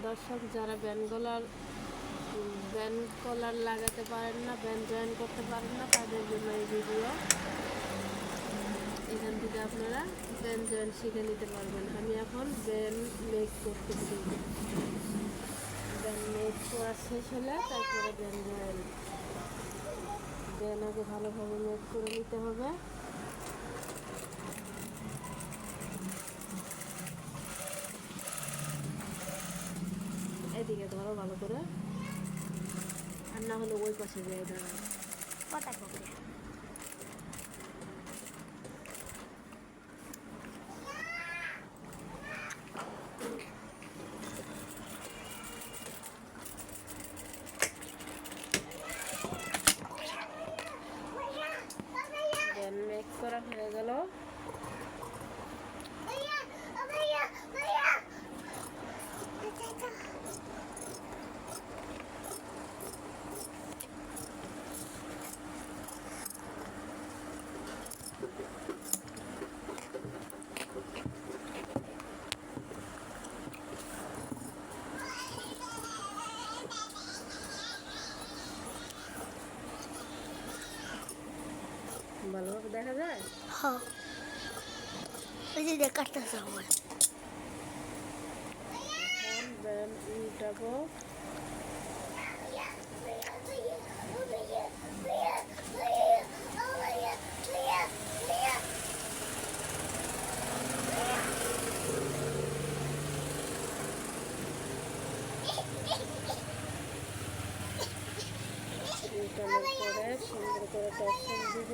দর্শক, যারা ব্যান্ড কলার লাগাতে পারেন না, ব্যান্ড জয়েন করতে পারেন না, তাদের জন্য এই ভিডিও। এখান থেকে আপনারা ব্যান্ড জয়েন শিখে নিতে পারবেন। আমি এখন ব্যান্ড মেক করতেছি। ব্যান্ড মেক করা শেষ হলে তারপরে ব্যান্ড জয়েন। ব্যান্ড আগে ভালোভাবে মেক করে নিতে হবে। এদিকে ধরো ভালো করে, আর না হলে ওই পাশে যায় দাঁড়ায় কথা কবে। মেক করা হয়ে গেল। ভালোভাবে দেখা যায়। হ্যাঁ, ওই যে দেখাতেছে আমার। এখন ব্যান্ড উল্টাবো। উল্টানোর পরে সুন্দর করে টপসন দিব।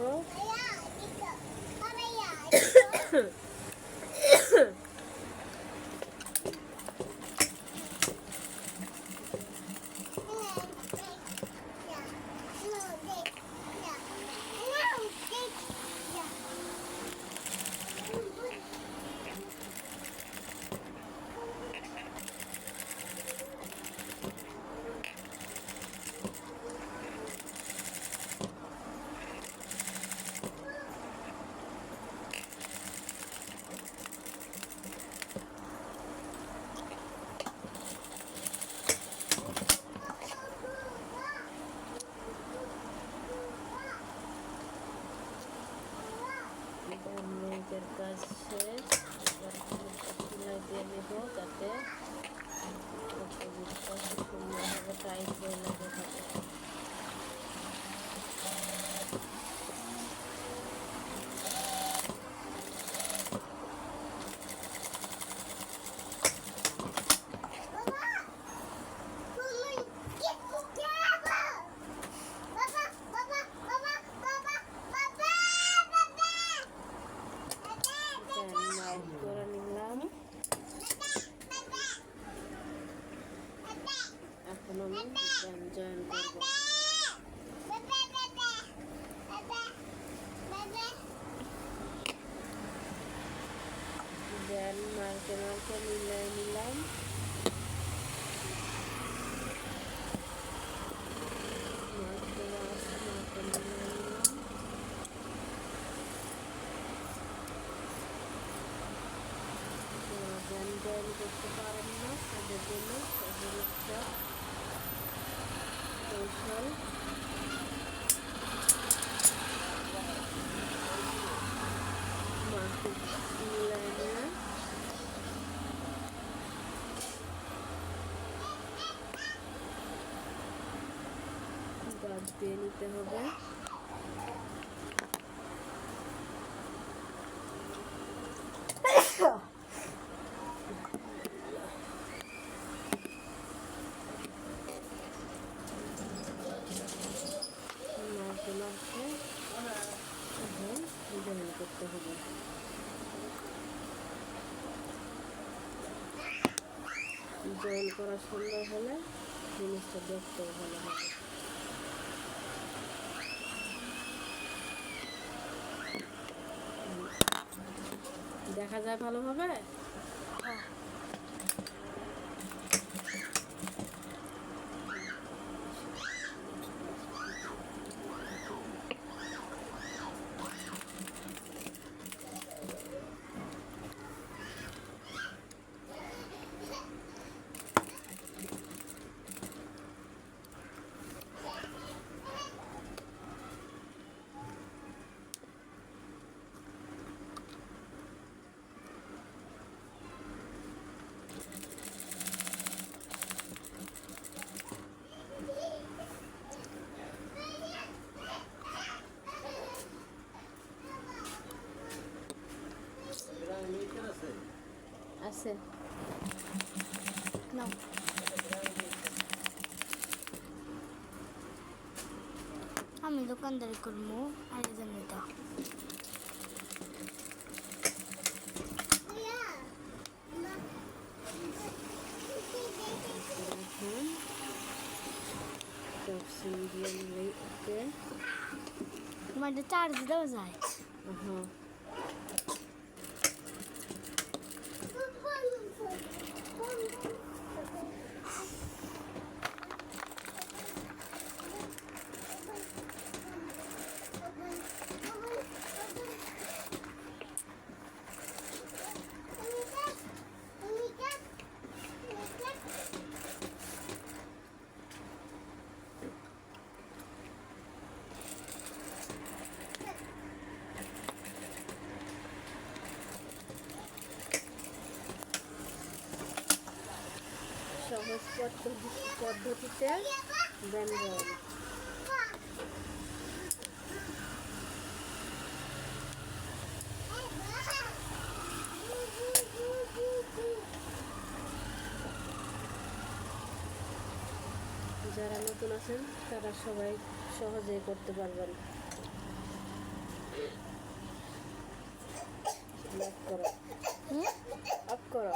মেকের কাজ শেষ। সেলাই দিয়ে নেব যাতে সুন্দরভাবে টাইট করে লেগে থাকে। করে নিলাম। এখন আমি ব্যান্ড জয়েন করব। ব্যান্ড মার্কে মিলিয়ে নিলাম। জয়েন করতে পারেন না তাদের জন্য একটা কৌশল। মার্কেট লাইনে দাগ দিয়ে নিতে হবে। জয়েন করতে হবে। জয়েন করা সুন্দর হলে জিনিসটা দেখতেও ভালো হবে। দেখা যায় ভালোভাবে। আছে? নাও আমি দোকানদারি করবো আর এই জন্য এটা দেখুন সব সিরিয়াল ওকে। তোমার এটা চার্জ দেওয়া যায় হ্যাঁ সহজ পদ্ধতিতে ব্যঞ্জন। যারা নতুন আছেন তারা সবাই সহজেই করতে পারবেন। অফ করো, অফ করো।